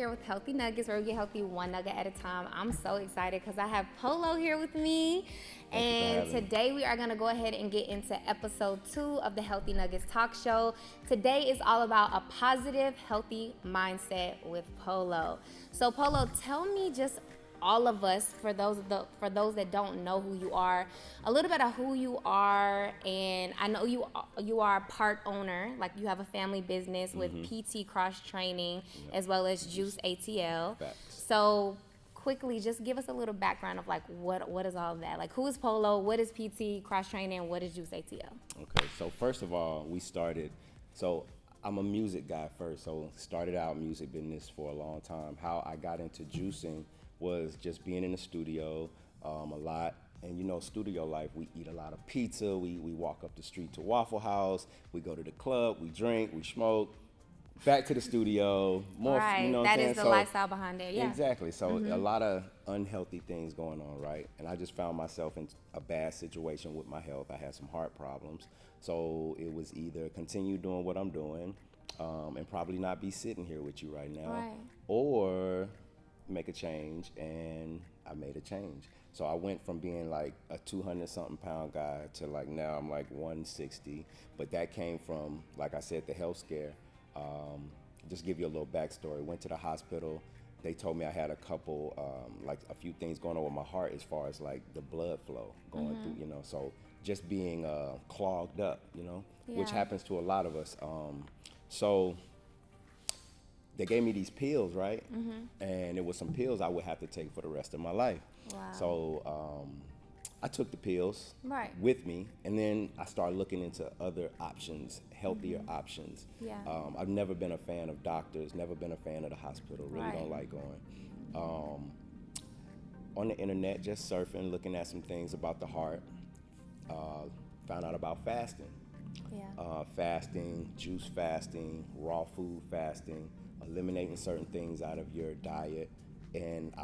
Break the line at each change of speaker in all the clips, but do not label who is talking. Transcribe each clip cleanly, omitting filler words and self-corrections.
here with Healthy Nuggets, where we get healthy one nugget at a time. I'm so excited because I have Polow here with me. And today we are going to go ahead and get into episode 2 of the Healthy Nuggets talk show. Today is all about a positive, healthy mindset with Polow. So Polow, tell me just all of us, for those that don't know who you are, a little bit of who you are. And I know you are a part owner, like you have a family business with PT Cross Training as well as Juuice ATL.
Facts.
So quickly, just give us a little background of like what is all of that? Like, who is Polow? What is PT Cross Training? What is Juuice ATL?
Okay, so first of all, so I'm a music guy first, so started out music business for a long time. How I got into juicing was just being in the studio a lot. And you know, studio life, we eat a lot of pizza, we walk up the street to Waffle House, we go to the club, we drink, we smoke, back to the studio, more,
Right,
you know what
that
I'm
is
saying?
the lifestyle behind it, yeah.
Exactly, so a lot of unhealthy things going on, right? And I just found myself in a bad situation with my health. I had some heart problems, so it was either continue doing what I'm doing and probably not be sitting here with you right now,
Right.
or make a change, and I made a change. So I went from being like a 200-something pound guy to like now I'm like 160. But that came from, like I said, the health scare. Just give you a little backstory. Went to the hospital. They told me I had a couple, like a few things going on with my heart as far as like the blood flow going through, you know. So just being clogged up, you know, which
Yeah.
happens to a lot of us. So they gave me these pills, right? And it was some pills I would have to take for the rest of my life.
Wow.
So I took the pills
Right.
with me, and then I started looking into other options, healthier options.
Yeah.
I've never been a fan of doctors, never been a fan of the hospital, really
Right.
don't like going. On the internet, just surfing, looking at some things about the heart, found out about fasting.
Yeah.
Fasting, juice fasting, raw food fasting, eliminating certain things out of your diet. And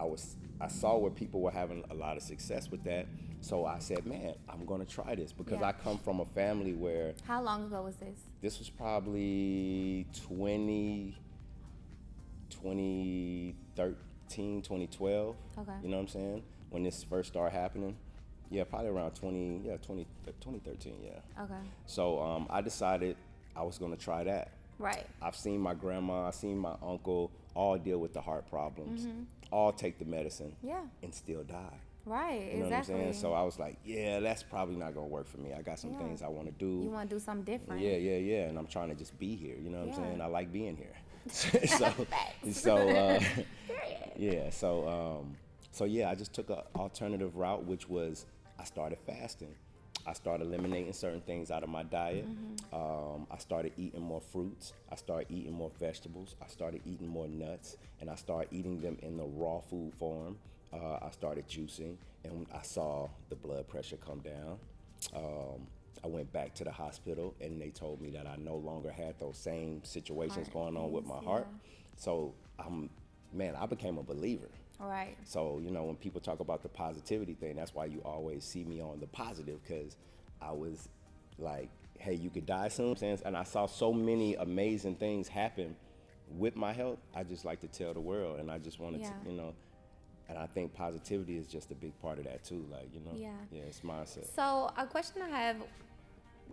I saw where people were having a lot of success with that. So I said, man, I'm gonna try this because
Yeah.
I come from a family where
How long ago was this?
this was probably 2013, 2012.
Okay.
You know what I'm saying? When this first started happening. Yeah, probably around 2013, yeah.
Okay.
So I decided I was gonna try that.
Right.
I've seen my grandma, I've seen my uncle all deal with the heart problems, all take the medicine,
Yeah.
and still die.
Right.
You know
Exactly.
what I'm saying? So I was like, yeah, that's probably not gonna work for me. I got some
Yeah.
things I wanna do.
You want to do something different.
Yeah, and I'm trying to just be here. You know what I'm
Yeah.
saying? I like being here.
Facts. Period.
Yeah, so yeah, I just took an alternative route, which was I started fasting. I started eliminating certain things out of my diet. I started eating more fruits. I started eating more vegetables. I started eating more nuts, and I started eating them in the raw food form. I started juicing, and I saw the blood pressure come down. I went back to the hospital, and they told me that I no longer had those same situations
Heart
going on with my
things,
heart.
yeah.
So, I became a believer.
All right.
So, you know, when people talk about the positivity thing, that's why you always see me on the positive, because I was like, hey, you could die soon. And I saw so many amazing things happen with my health. I just like to tell the world, and I just wanted
Yeah.
to, you know, and I think positivity is just a big part of that too. Like, you know,
Yeah.
it's mindset.
So a question I have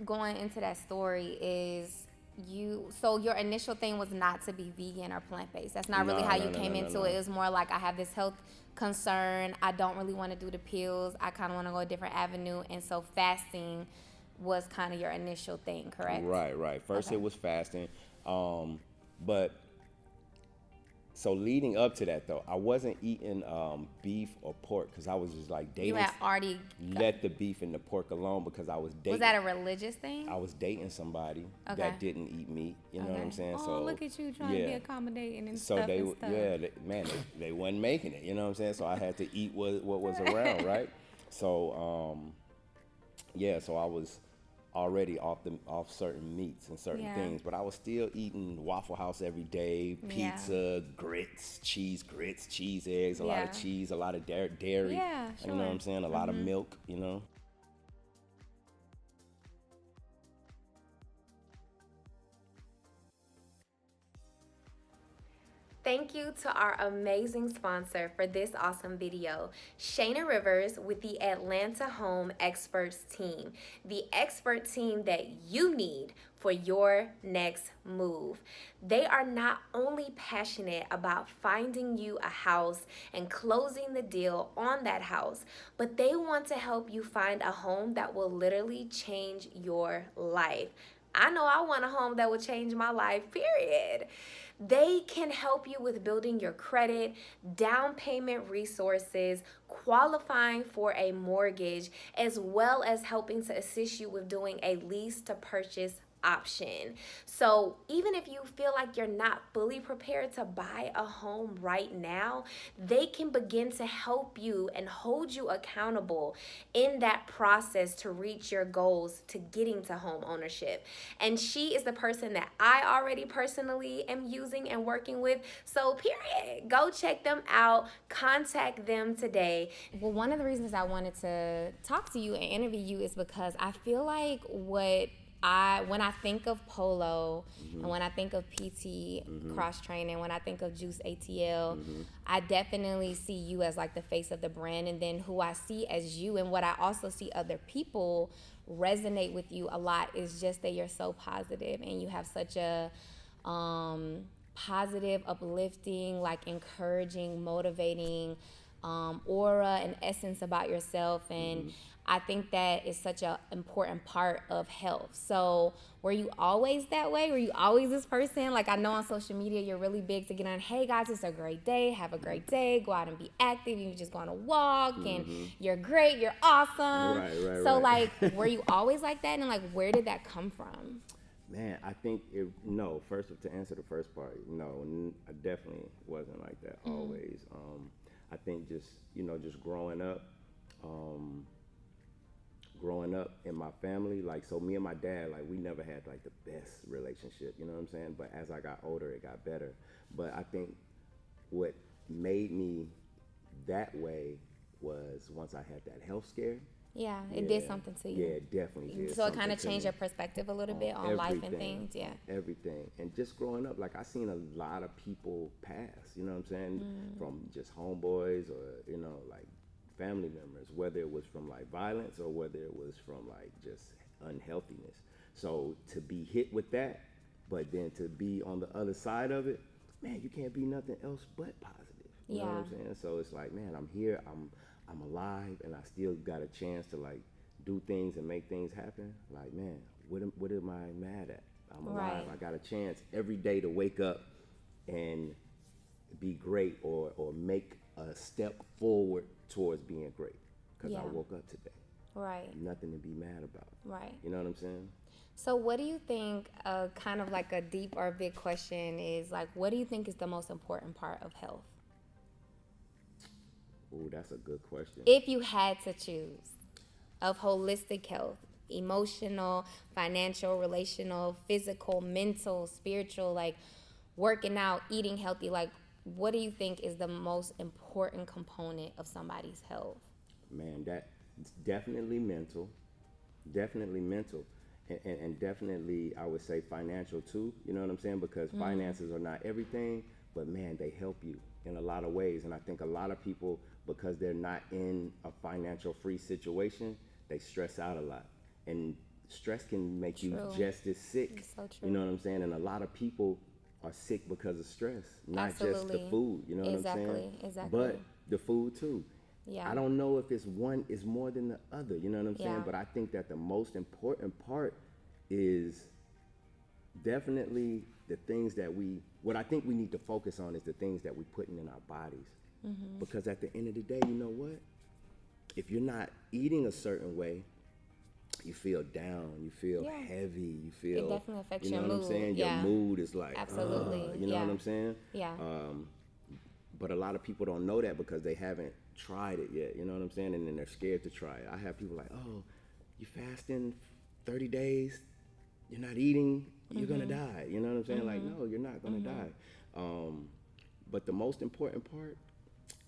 going into that story is so your initial thing was not to be vegan or plant-based. That's not really
No,
how
no,
you
no,
came
no,
into
no.
it. It was more like, I have this health concern. I don't really want to do the pills. I kind of want to go a different avenue. And so fasting was kind of your initial thing, correct?
Right. First
Okay.
it was fasting, but so leading up to that though, I wasn't eating beef or pork because I was just like
You
dating.
had already,
Let the beef and the pork alone because I was dating.
was that a religious thing?
I was dating somebody
Okay.
that didn't eat meat. You know what I'm saying?
Oh,
So
look at you trying to be accommodating and
so
stuff
they,
and stuff.
they wasn't making it. You know what I'm saying? So I had to eat what was around, right? So so I was already off certain meats and certain
Yeah.
things, but I was still eating Waffle House every day, pizza, grits, cheese eggs, a lot of
Yeah.
cheese, a lot of dairy.
Yeah,
You know what I'm
sure.
saying? A lot of milk, you know.
Thank you to our amazing sponsor for this awesome video, Shana Rivers with the Atlanta Home Experts Team, the expert team that you need for your next move. They are not only passionate about finding you a house and closing the deal on that house, but they want to help you find a home that will literally change your life. I know I want a home that will change my life, period. They can help you with building your credit, down payment resources, qualifying for a mortgage, as well as helping to assist you with doing a lease to purchase option. So even if you feel like you're not fully prepared to buy a home right now, they can begin to help you and hold you accountable in that process to reach your goals to getting to home ownership. And she is the person that I already personally am using and working with. So period, go check them out, contact them today. Well, one of the reasons I wanted to talk to you and interview you is because I feel like when I think of Polow, and when I think of PT cross training, when I think of Juice ATL, I definitely see you as like the face of the brand. And then who I see as you, and what I also see other people resonate with you a lot, is just that you're so positive and you have such a positive, uplifting, like encouraging, motivating aura and essence about yourself. And I think that is such an important part of health. So were you always that way? Were you always this person? Like, I know on social media you're really big to get on, hey guys, it's a great day, have a great day, go out and be active, you just go on a walk, and you're great, you're awesome. So like, were you always like that? And like, where did that come from?
Man, I think no. First, to answer the first part, no, I definitely wasn't like that always. I think just growing up in my family, like, so me and my dad, like, we never had like the best relationship, you know what I'm saying? But as I got older, it got better. But I think what made me that way was once I had that health scare.
Yeah, it did something to you.
Yeah, it definitely did.
So it kind of changed your perspective a little bit on life and things. Yeah.
Everything. And just growing up, like, I seen a lot of people pass, you know what I'm saying? From just homeboys or, like family members, whether it was from like violence or whether it was from like just unhealthiness. So to be hit with that, but then to be on the other side of it, man, you can't be nothing else but positive. You know what I'm saying? So it's like, man, I'm here, I'm alive, and I still got a chance to like do things and make things happen. Like, man, what am I mad at? I'm alive. I got a chance every day to wake up and be great or make a step forward towards being great, because I woke up today.
Right.
Nothing to be mad about.
Right.
You know what I'm saying?
So what do you think, kind of like a deep or big question is, like, what do you think is the most important part of health?
Ooh, that's a good question.
If you had to choose, of holistic health, emotional, financial, relational, physical, mental, spiritual, like working out, eating healthy, like, what do you think is the most important component of somebody's health?
Man, that's definitely mental. Definitely mental. And definitely, I would say financial too. You know what I'm saying? Because finances are not everything, but man, they help you in a lot of ways. And I think a lot of people, because they're not in a financial free situation, they stress out a lot. And stress can make you just as sick.
It's so true.
You know what I'm saying? And a lot of people are sick because of stress, not just the food. You know what I'm saying?
Exactly.
But the food too.
Yeah.
I don't know if it's one is more than the other, you know what I'm saying? But I think that the most important part is definitely the things that what I think we need to focus on is the things that we're putting in our bodies. Because at the end of the day, you know what? If you're not eating a certain way, you feel down, you feel heavy, you feel...
It definitely affects your
mood.
mood.
You know what I'm saying? Your mood is like...
Absolutely.
You know what I'm saying?
Yeah.
But a lot of people don't know that because they haven't tried it yet, you know what I'm saying? And then they're scared to try it. I have people like, oh, you fasting 30 days, you're not eating, you're gonna die. You know what I'm saying? Like, no, you're not gonna die. But the most important part,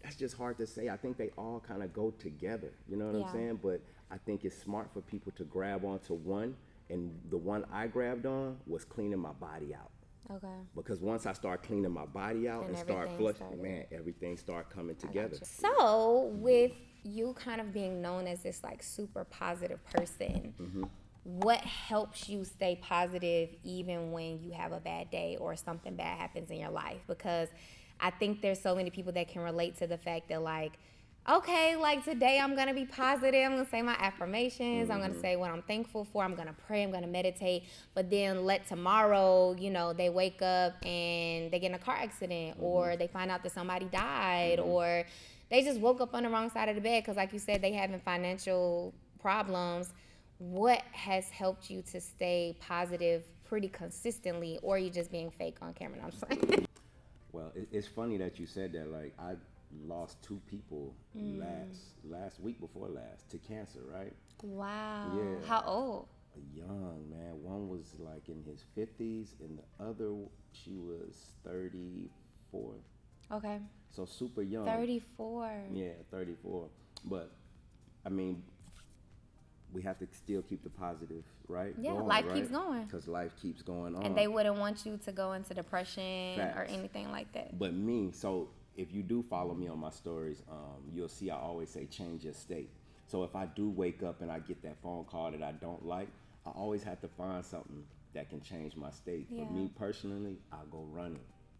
that's just hard to say. I think they all kind of go together, you know what I'm saying? But I think it's smart for people to grab onto one, and the one I grabbed on was cleaning my body out.
Okay.
Because once I start cleaning my body out
Then
and start
everything
flushing,
started.
man, everything start coming together.
So with you kind of being known as this like super positive person, what helps you stay positive even when you have a bad day or something bad happens in your life? Because I think there's so many people that can relate to the fact that like, okay, like today I'm gonna be positive, I'm gonna say my affirmations, I'm gonna say what I'm thankful for, I'm gonna pray, I'm gonna meditate, but then let tomorrow, you know, they wake up and they get in a car accident or they find out that somebody died or they just woke up on the wrong side of the bed because like you said, they having financial problems. What has helped you to stay positive pretty consistently, or are you just being fake on camera? No, I'm just saying.
Well, it's funny that you said that. Like, I lost 2 people last week before last to cancer, right?
Wow.
Yeah.
How old?
Young, man. One was like in his 50s, and the other, she was 34.
Okay.
So super young.
34.
Yeah, 34. But, I mean, we have to still keep the positive, right?
Yeah,
going,
life
right?
keeps going.
Because life keeps going on.
And they wouldn't want you to go into depression or
Facts.
anything like that.
But me, so if you do follow me on my stories, you'll see I always say change your state. So if I do wake up and I get that phone call that I don't like, I always have to find something that can change my state.
Yeah.
For me personally, I'll go running.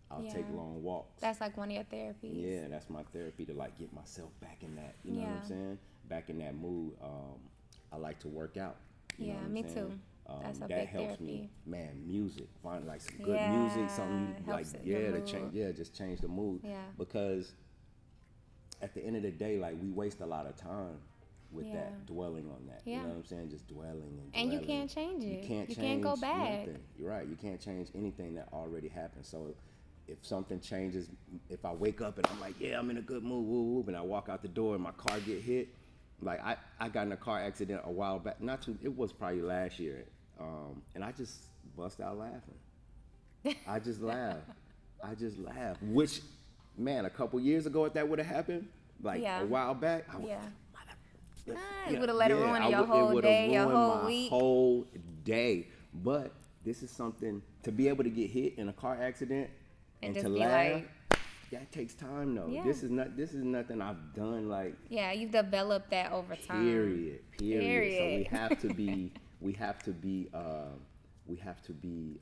I'll take long walks.
That's like one of your therapies.
Yeah, that's my therapy to like get myself back in that, you know what I'm saying? Back in that mood. I like to work out. You know what I'm
me
saying?
too. That's a
that
big
helps
therapy.
me. Man, music. Find like some good music, something like
helps your mood.
just change the mood.
Yeah.
Because at the end of the day, like we waste a lot of time with that, dwelling on that. You know what I'm saying? Just dwelling
And you can't change it.
You can't
You
change
can't go back.
nothing. You're right. You can't change anything that already happened. So if something changes, if I wake up and I'm like, yeah, I'm in a good mood, woo, woo, and I walk out the door and my car get hit, like I got in a car accident a while back. It was probably last year, and I just bust out laughing. I just laughed. Which, man, a couple years ago, if that would have happened, like a while back, I would.
You would have let it ruin your whole day, your whole week.
Whole day. But this is something to be able to get hit in a car accident and to laugh. Like, that takes time, though. Yeah. This is nothing I've done like.
Yeah, you've developed that over time.
Period. So we have to be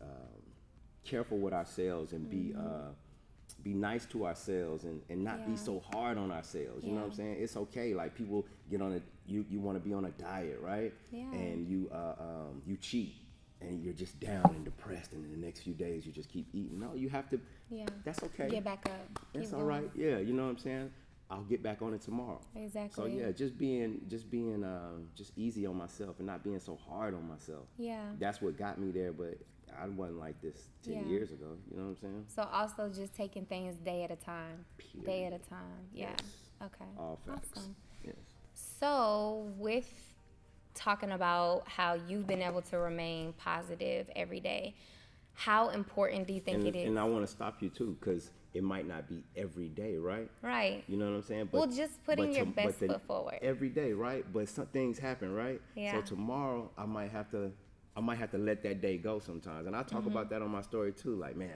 careful with ourselves and be nice to ourselves and not be so hard on ourselves. You know what I'm saying? It's okay. Like people get on you want to be on a diet, right?
Yeah.
And you cheat. And you're just down and depressed, and in the next few days you just keep eating. No, you have to. Yeah. That's okay.
Get back up.
That's all right. Yeah, you know what I'm saying. I'll get back on it tomorrow.
Exactly.
So yeah, just being easy on myself and not being so hard on myself.
Yeah.
That's what got me there, but I wasn't like this 10 years ago. You know what I'm saying?
So also just taking things day at a time. Period. Day at a time. Yeah. Yes. Okay.
All facts.
Awesome.
Yes.
So with talking about how you've been able to remain positive every day, how important do you think it is? And
I want to stop you too, because it might not be every day, right?
Right.
You know what I'm saying?
Well, just putting your best foot forward.
Every day, right? But some things happen, right?
Yeah.
So tomorrow I might have to let that day go sometimes, and I talk about that on my story too. Like, man,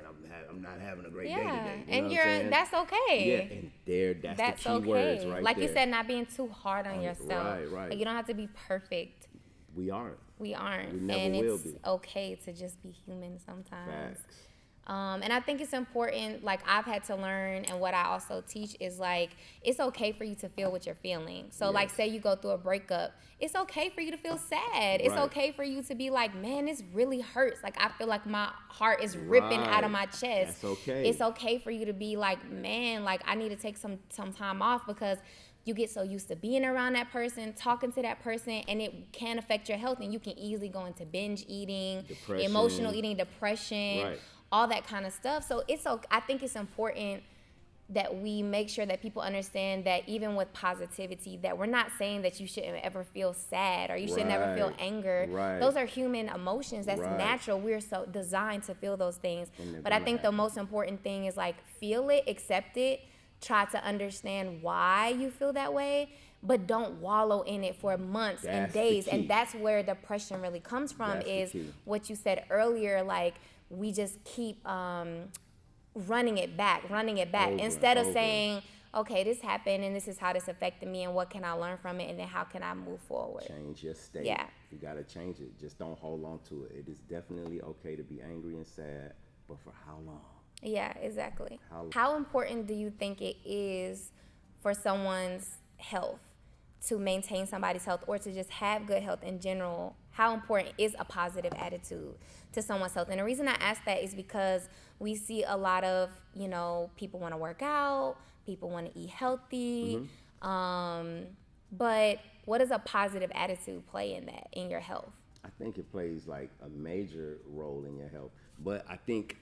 I'm not having a great day today. You know what I'm saying?
That's okay.
Yeah, and that's the key words right
like
there.
you said, not being too hard on yourself.
Right.
Like, you don't have to be perfect.
We aren't.
We
never will be.
It's okay to just be human sometimes.
Facts.
And I think it's important, like I've had to learn, and what I also teach is like, it's okay for you to feel what you're feeling. So like, say you go through a breakup, it's okay for you to feel sad. It's okay for you to be like, man, this really hurts. Like, I feel like my heart is ripping out of my chest.
That's okay.
It's okay for you to be like, man, like I need to take some time off, because you get so used to being around that person, talking to that person, and it can affect your health, and you can easily go into binge eating, emotional eating, depression, all that kind of stuff. So I think it's important that we make sure that people understand that even with positivity, that we're not saying that you shouldn't ever feel sad or you should never feel anger. Those are human emotions. That's natural. We're so designed to feel those things. But I think the most important thing is like, feel it, accept it, try to understand why you feel that way, but don't wallow in it for months and days. And that's where depression really comes from, is what you said earlier, like we just keep running it back instead of saying, okay, this happened and this is how this affected me and what can I learn from it and then how can I move forward.
Change your state.
Yeah.
You got to change it. Just don't hold on to it. It is definitely okay to be angry and sad, but for how long?
Yeah, exactly. How important do you think it is for someone's health, to maintain somebody's health or to just have good health in general? How important is a positive attitude to someone's health? And the reason I ask that is because we see a lot of, people want to work out, people want to eat healthy, but what does a positive attitude play in that, in your health?
I think it plays like a major role in your health, but I think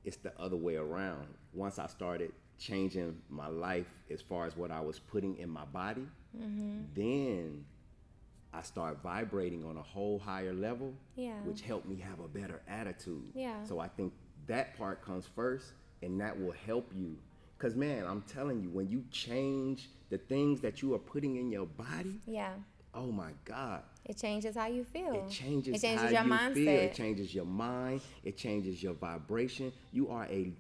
it's the other way around. Once I started changing my life as far as what I was putting in my body, then I start vibrating on a whole higher level, which helped me have a better attitude. So I think that part comes first, and that will help you. Because, man, I'm telling you, when you change the things that you are putting in your body, oh my God.
It changes how you feel.
It changes
your
how you
mindset.
feel. It changes your mind. It changes your vibration. You are a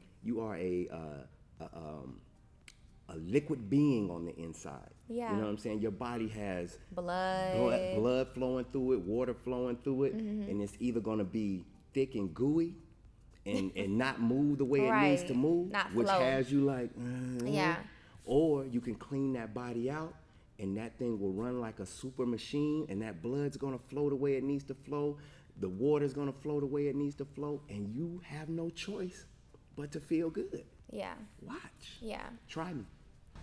liquid being on the inside. You know what I'm saying? Your body has blood flowing through it, water flowing through it, and it's either going to be thick and gooey and not move the way it needs to move, which has you like, or you can clean that body out, and that thing will run like a super machine, and that blood's gonna flow the way it needs to flow, the water's gonna flow the way it needs to flow, and you have no choice but to feel good. Watch. Try me.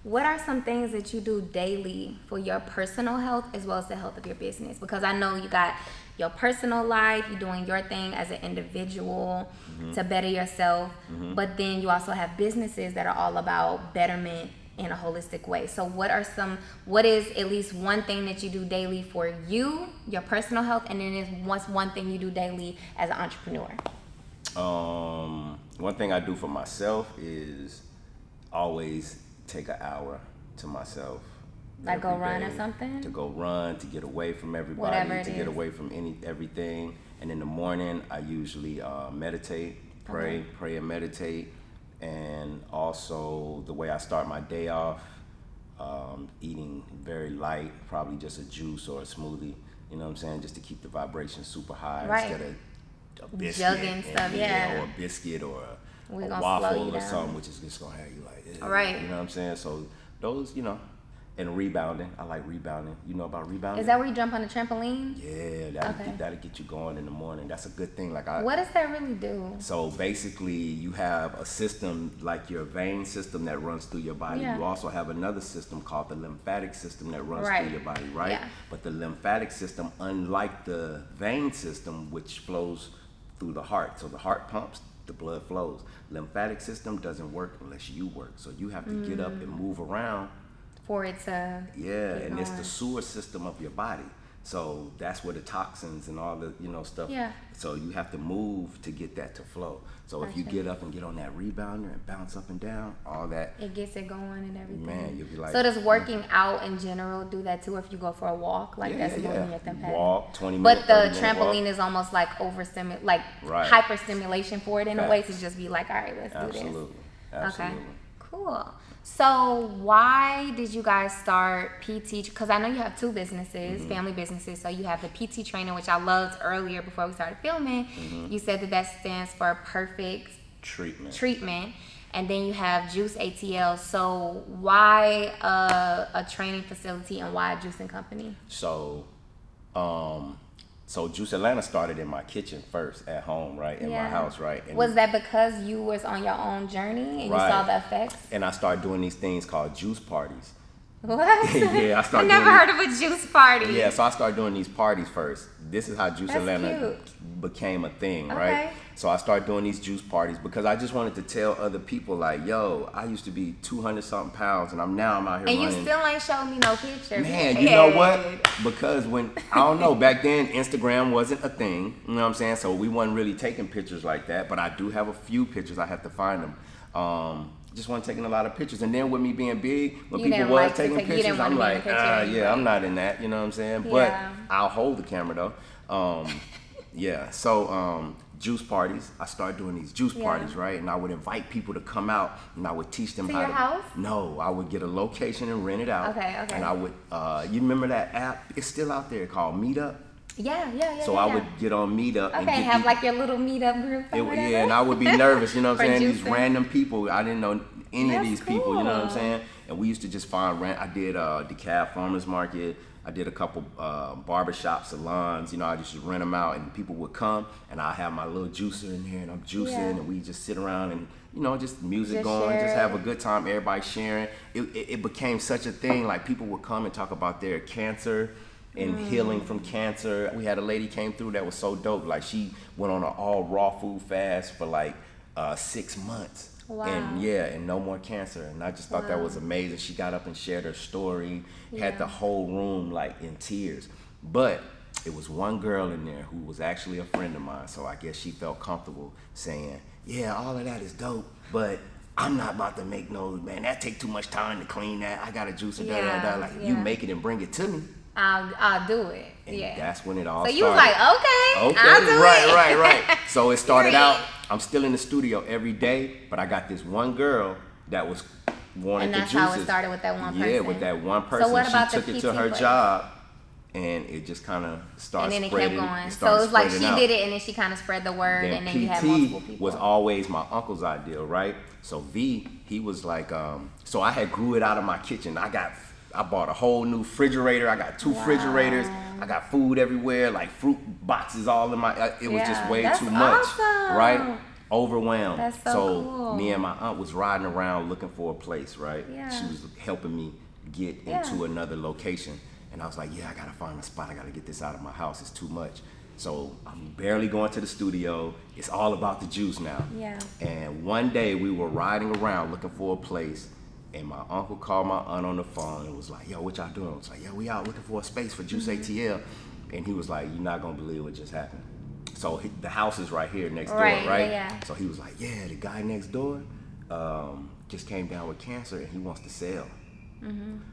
What are some things that you do daily for your personal health as well as the health of your business? Because I know you got your personal life, you're doing your thing as an individual to better yourself, but then you also have businesses that are all about betterment in a holistic way. So what is at least one thing that you do daily for you, your personal health, and then what's one thing you do daily as an entrepreneur?
One thing I do for myself is always take an hour to myself.
Like go run or something?
To go run, to get away from everybody, get away from everything. And in the morning, I usually meditate, pray and meditate. And also the way I start my day off, eating very light, probably just a juice or a smoothie, you know what I'm saying? Just to keep the vibration super high instead of a biscuit or a biscuit or a waffle or something, which is just gonna have you like, you know what I'm saying? So those, and rebounding. I like rebounding. You know about rebounding?
Is that where you jump on the trampoline?
Yeah, that'll get you going in the morning. That's a good thing.
What does that really do?
So basically, you have a system like your vein system that runs through your body. You also have another system called the lymphatic system that runs through your body, right? But the lymphatic system, unlike the vein system, which flows through the heart. So the heart pumps, the blood flows. Lymphatic system doesn't work unless you work. So you have to get up and move around
for it to
and it's the sewer system of your body. So that's where the toxins and all the stuff. So you have to move to get that to flow. So if you get up and get on that rebounder and bounce up and down, all that,
it gets it going and everything.
Man, you'll be like.
So does working out in general do that too? If you go for a walk, that's moving your lymphatic.
Walk 20 minutes.
But the trampoline is almost like hyperstimulation for it in a way to just be like, all right, let's do this.
Absolutely.
Okay. Cool. So why did you guys start PT? Because I know you have two businesses, family businesses. So you have the PT training, which I loved earlier before we started filming. You said that stands for perfect treatment. And then you have Juuice ATL. So why a training facility and why a juicing company?
So Juice Atlanta started in my kitchen first at home, right? In my house, right? And
was that because you was on your own journey and you saw the effects?
And I started doing these things called juice parties.
What?
I
never heard of a juice party.
Yeah, so I started doing these parties first. This is how Juice Atlanta became a thing, right? So I started doing these juice parties because I just wanted to tell other people like, yo, I used to be 200-something pounds and I'm out here running.
And you still ain't showed me no picture.
Man, you know what? Because I don't know, back then Instagram wasn't a thing, you know what I'm saying? So we wasn't really taking pictures like that, but I do have a few pictures. I have to find them. Just wasn't taking a lot of pictures. And then with me being big, when people was taking pictures, I'm like, I'm not in that, you know what I'm saying? But I'll hold the camera though. Yeah. So juice parties. I started doing these juice parties, right? And I would invite people to come out, and I would teach them
to
how
your
to.
house?
No, I would get a location and rent it out.
Okay.
And I would. You remember that app? It's still out there called Meetup.
Yeah.
So I would get on Meetup.
Okay, and have like your little meetup group.
Yeah, and I would be nervous, you know what I'm saying?
juicing.
These random people, I didn't know any of these people, you know what I'm
cool.
saying? And we used to just find I did DeKalb Farmers Market. I did a couple barbershop salons, you know, I just rent them out and people would come and I have my little juicer in here and I'm juicing and we just sit around and, you know, just music
Just
going,
share
just have a
it.
good time, everybody sharing. It became such a thing, like people would come and talk about their cancer and healing from cancer. We had a lady came through that was so dope. Like she went on an all raw food fast for like 6 months.
Wow.
And no more cancer. And I just thought that was amazing. She got up and shared her story, had the whole room like in tears. But it was one girl in there who was actually a friend of mine. So I guess she felt comfortable saying, yeah, all of that is dope, but I'm not about to make no, man, that take too much time to clean that. I got a juicer, Like, you make it and bring it to me.
I'll do it.
And that's when it all started.
So you was like, okay, I'll do it.
Right. So it started out, I'm still in the studio every day, but I got this one girl that was wanting
And
the
that's
juices.
how it started with that one person.
Yeah, with that one person.
So what about
she
the
took it
PT
to her
place?
job, and it just kind of started
And then
spreading.
it kept going.
It
So
started
it was like she
spreading out.
did it and then she kind of spread the word and then you had multiple people.
Was always my uncle's idea, right? So V, he was like, so I had grew it out of my kitchen. I bought a whole new refrigerator. I got 2 refrigerators. I got food everywhere, like fruit boxes all in my, it was just way too much, right? Overwhelmed.
That's so cool.
Me and my aunt was riding around looking for a place, right?
Yeah.
She was helping me get into another location. And I was like, yeah, I gotta find a spot. I gotta get this out of my house. It's too much. So I'm barely going to the studio. It's all about the juice now.
Yeah.
And one day we were riding around looking for a place, and my uncle called my aunt on the phone and was like, yo, what y'all doing? I was like, yeah, we out looking for a space for Juice ATL. And he was like, you're not gonna believe what just happened. So the house is right here next door, right?
Yeah.
So he was like, yeah, the guy next door just came down with cancer and he wants to sell.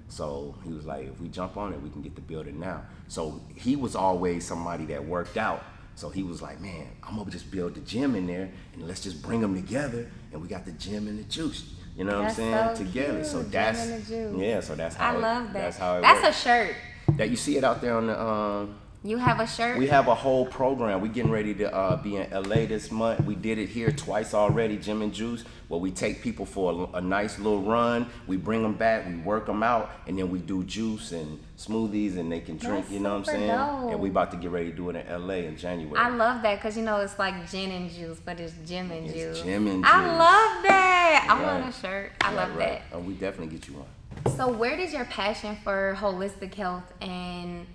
So he was like, if we jump on it, we can get the building now. So he was always somebody that worked out. So he was like, man, I'm gonna just build the gym in there and let's just bring them together. And we got the gym and the juice. You know what I'm saying?
So
together.
cute.
So
Gym
that's
and the juice.
yeah. So that's how
I love that.
That's how it
That's
works.
a shirt.
That you see it out there on the.
You have a shirt?
We have a whole program. We getting ready to be in LA this month. We did it here twice already, Gym and Juice, where we take people for a nice little run. We bring them back, we work them out, and then we do juice and smoothies, and they can drink.
That's
you know what I'm
super
saying?
dope.
And we about to get ready to do it in LA in January.
I love that because, you know, it's like gin and juice, but it's gym and juice.
It's gym and
I
juice.
love that. I
Right.
want a shirt. I love that.
Oh, we definitely get you one.
So where does your passion for holistic health and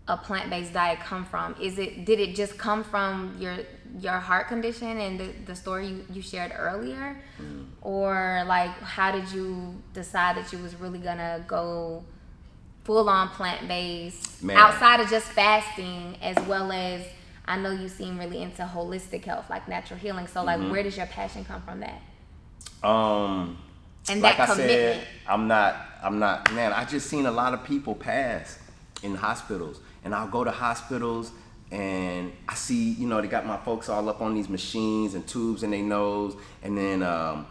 a plant-based diet come from? Did it just come from your heart condition and the story you shared earlier? Or like how did you decide that you was really gonna go full on plant-based outside of just fasting, as well as I know you seem really into holistic health, like natural healing. So like where does your passion come from that? And
like
that commitment.
I said, I'm not, man, I just seen a lot of people pass in hospitals. And I'll go to hospitals and I see, you know, they got my folks all up on these machines and tubes in their nose. And then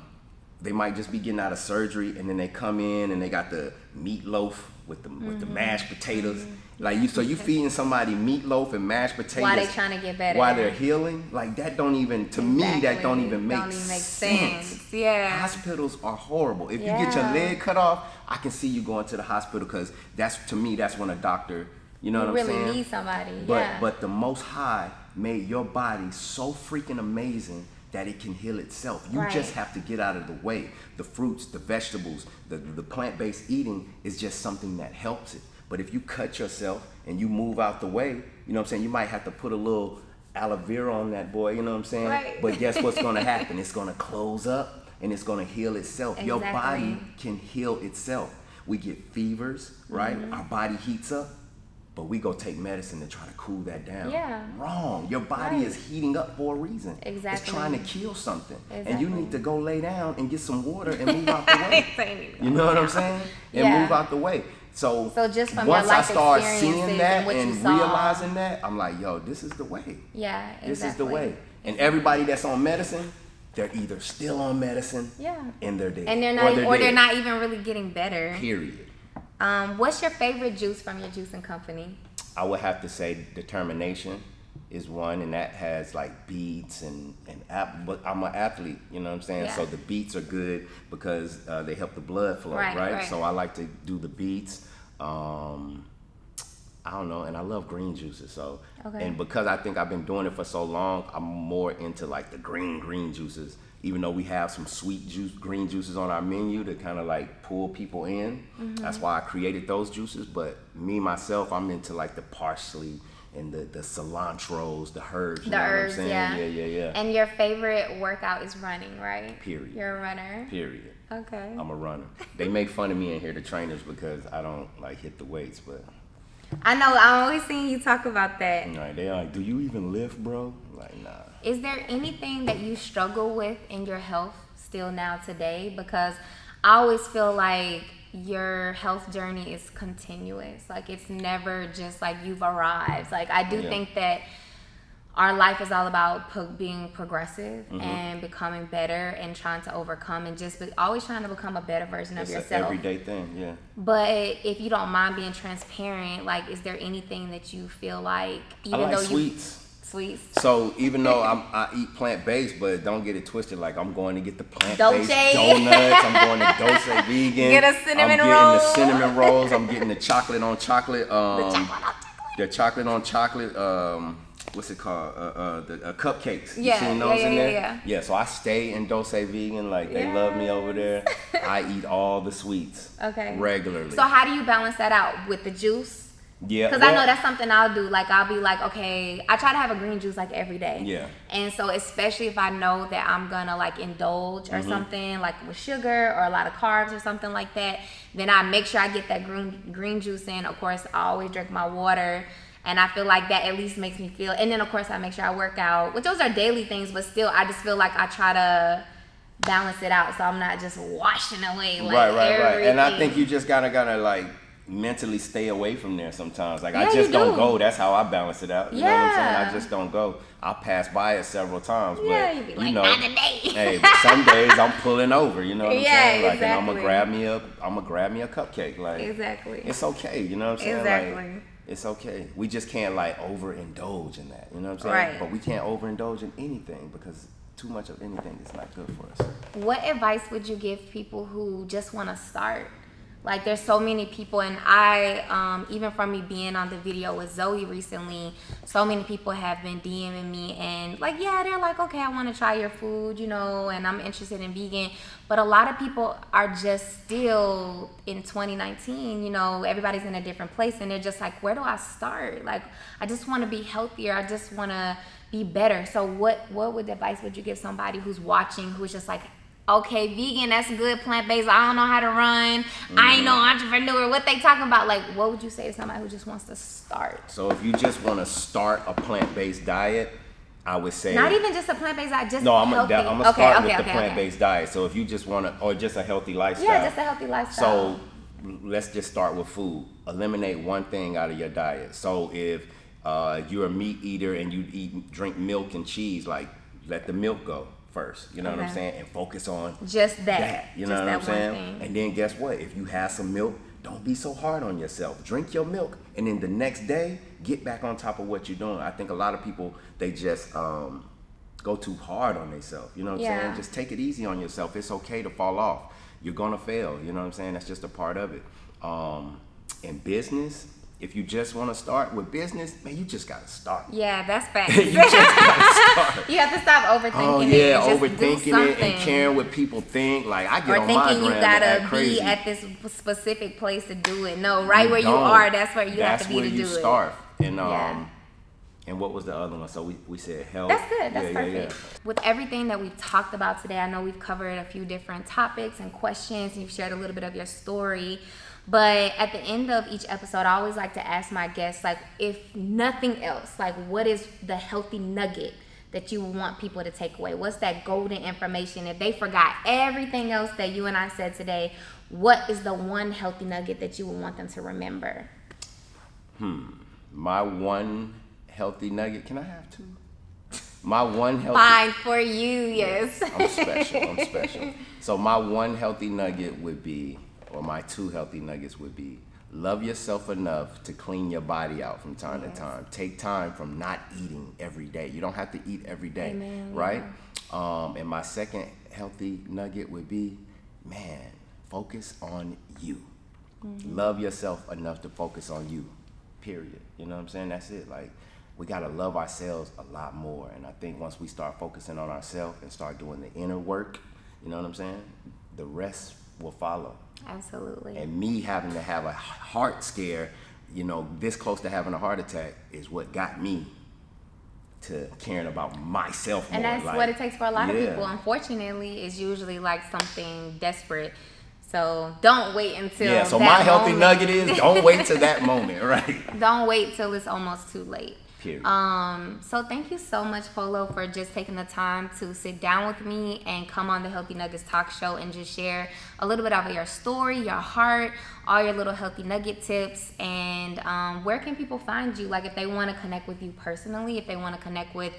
they might just be getting out of surgery and then they come in and they got the meatloaf with the mashed potatoes. Like you feeding somebody meatloaf and mashed potatoes
while they trying to get better,
while they're healing. Like that don't even, to me, that don't even make sense.
Yeah.
Hospitals are horrible. If you get your leg cut off, I can see you going to the hospital because to me, that's when a doctor, you know what I'm saying?
You really need somebody.
But the Most High made your body so freaking amazing that it can heal itself. You just have to get out of the way. The fruits, the vegetables, the plant-based eating is just something that helps it. But if you cut yourself and you move out the way, you know what I'm saying? You might have to put a little aloe vera on that boy, you know what I'm saying?
Right.
But guess what's gonna happen? It's gonna close up and it's gonna heal itself.
Exactly.
Your body can heal itself. We get fevers, right? Our body heats up. But we go take medicine to try to cool that down.
Yeah.
Wrong. Your body is heating up for a reason.
Exactly.
It's trying to kill something.
Exactly.
And you need to go lay down and get some water and move out the way.
Same.
You know what I'm saying? And move out the way. So
just from
once
your
I
life
start
experiences
seeing that
and what you
and
saw.
realizing that, I'm like, yo, this is the way.
Yeah, exactly.
This is the way. And everybody that's on medicine, they're either still on medicine, and they're dead,
and they're not even really getting better.
Period.
What's your favorite juice from your juicing company?
I would have to say Determination is one, and that has like beets and but I'm an athlete, you know what I'm saying?
Yeah.
So the beets are good because they help the blood flow, right? So I like to do the beets. I don't know, and I love green juices. So, and because I think I've been doing it for so long, I'm more into like the green juices. Even though we have some sweet green juices on our menu to kind of like pull people in. That's why I created those juices. But me myself, I'm into like the parsley and the cilantros, the herbs. You know what I'm saying? Yeah.
And your favorite workout is running, right?
Period.
You're a runner.
Period.
Okay.
I'm a runner. They make fun of me in here, the trainers, because I don't like hit the weights, but.
I know. I'm always seeing you talk about that.
Right. They're like, do you even lift, bro? Like, nah.
Is there anything that you struggle with in your health still now today? Because I always feel like your health journey is continuous. Like it's never just like you've arrived. Like I do think that our life is all about being progressive and becoming better and trying to overcome and just always trying to become a better version of yourself.
It's an everyday thing, yeah.
But if you don't mind being transparent, like is there anything that you feel like even
I like
though
sweets.
Sweets.
So even though I eat plant-based, but don't get it twisted. Like I'm going to get the plant-based donuts. I'm going to Dolce Vegan.
Get a cinnamon roll.
I'm getting the cinnamon rolls. I'm getting the chocolate on chocolate. The chocolate on chocolate. What's it called? The cupcakes. You seen those in there? Yeah. So I stay in Dolce Vegan. Like they love me over there. I eat all the sweets. Regularly.
So how do you balance that out with the juice?
Yeah,
because I know that's something I'll do. Like I'll be like, okay, I try to have a green juice like every day.
Yeah.
And so especially if I know that I'm gonna like indulge or something like with sugar or a lot of carbs or something like that, then I make sure I get that green juice in. Of course, I always drink my water, and I feel like that at least makes me feel. And then of course I make sure I work out, which those are daily things, but still I just feel like I try to balance it out so I'm not just washing away like everything.
And I think you just gotta like mentally stay away from there sometimes. Like I just don't go. That's how I balance it out. You know what I'm saying? I just don't go. I'll pass by it several times, but
you'd be like, not today.
Hey, but some days I'm pulling over. You know what I'm saying? Like,
exactly.
and I'm gonna grab me a cupcake. Like, it's okay. You know what I'm saying?
Exactly.
Like, it's okay. We just can't like overindulge in that. You know what I'm saying?
Right.
But we can't overindulge in anything because too much of anything is not good for us.
What advice would you give people who just want to start? Like there's so many people, and I, even from me being on the video with Zoe recently, so many people have been DMing me and like, they're like, okay, I want to try your food, you know, and I'm interested in vegan. But a lot of people are just still in 2019, you know, everybody's in a different place and they're just like, where do I start? Like, I just want to be healthier. I just want to be better. So what advice would you give somebody who's watching, who's just like, okay, vegan, that's good, plant-based, I don't know how to run, I ain't no entrepreneur, what they talking about? Like, what would you say to somebody who just wants to start?
So if you just want to start a plant-based diet, I would say...
Not even just a plant-based diet, just
I'm
healthy.
gonna start with the plant-based diet. So if you just want to, or just a healthy lifestyle.
Yeah, just a healthy lifestyle.
So let's just start with food. Eliminate one thing out of your diet. So if you're a meat eater and you drink milk and cheese, like let the milk go first, you know what I'm saying, and focus on
just that.
You know what I'm saying? And then guess what? If you have some milk, don't be so hard on yourself. Drink your milk, and then the next day, get back on top of what you're doing. I think a lot of people, they just go too hard on themselves. You know what I'm saying? Just take it easy on yourself. It's okay to fall off. You're gonna fail. You know what I'm saying? That's just a part of it. In business, if you just want to start with business, man, you just gotta start.
Yeah, that's facts.
You just gotta start.
You have to stop overthinking it.
Yeah, overthinking it and caring what people think. Like I get on my gram and act crazy. Or thinking you gotta
be at this specific place to do it. No, right where you are, that's where you have to be to do it.
That's where you start. And and what was the other one? So we said health.
That's good. That's perfect. Yeah. With everything that we've talked about today, I know we've covered a few different topics and questions, and you've shared a little bit of your story. But at the end of each episode, I always like to ask my guests, like, if nothing else, like, what is the healthy nugget that you want people to take away? What's that golden information? If they forgot everything else that you and I said today, what is the one healthy nugget that you would want them to remember?
My one healthy nugget. Can I have two? My one healthy.
Fine for you, yes.
I'm special. So my one healthy nugget would be, or my two healthy nuggets would be, love yourself enough to clean your body out from time to time. Take time from not eating every day. You don't have to eat every day,
Amen,
right? And my second healthy nugget would be, man, focus on you. Love yourself enough to focus on you, period. You know what I'm saying? That's it. Like, we got to love ourselves a lot more. And I think once we start focusing on ourselves and start doing the inner work, you know what I'm saying? The rest will follow.
Absolutely.
And me having to have a heart scare, you know, this close to having a heart attack is what got me to caring about myself more.
And that's
like,
what it takes for a lot of people. Unfortunately, it's usually like something desperate. So don't wait until
so
that
my healthy
moment.
nugget is don't wait till that moment, right?
Don't wait till it's almost too late.
Period.
So thank you so much, Polow, for just taking the time to sit down with me and come on the Healthy Nuggets Talk Show and just share a little bit of your story, your heart, all your little healthy nugget tips. And where can people find you? Like if they want to connect with you personally, if they want to connect with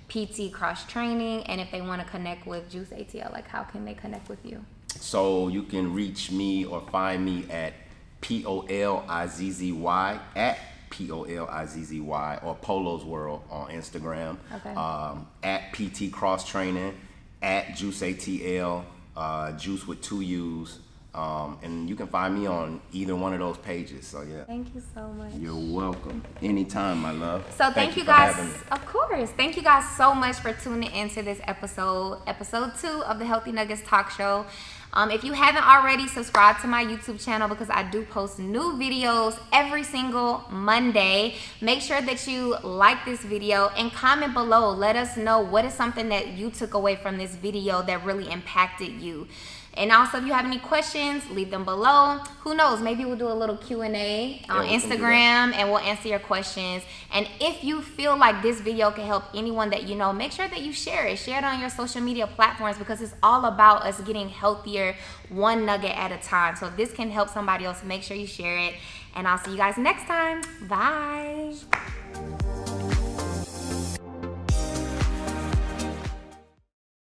PT Cross Training, and if they want to connect with Juice ATL, like how can they connect with you?
So you can reach me or find me at POLIZZY at POLIZZY or Polows World on Instagram.
Okay.
At PT Cross Training, at Juice ATL, Juice with 2 U's. And you can find me on either one of those pages. So yeah.
Thank you so much.
You're welcome. Anytime, my love.
So thank you guys. Of course. Thank you guys so much for tuning into this episode 2 of the Healthy Nuggets Talk Show. If you haven't already, subscribe to my YouTube channel because I do post new videos every single Monday. Make sure that you like this video and comment below. Let us know what is something that you took away from this video that really impacted you. And also, if you have any questions, leave them below. Who knows? Maybe we'll do a little Q&A on Instagram and we'll answer your questions. And if you feel like this video can help anyone that you know, make sure that you share it. Share it on your social media platforms because it's all about us getting healthier one nugget at a time. So if this can help somebody else, make sure you share it. And I'll see you guys next time. Bye.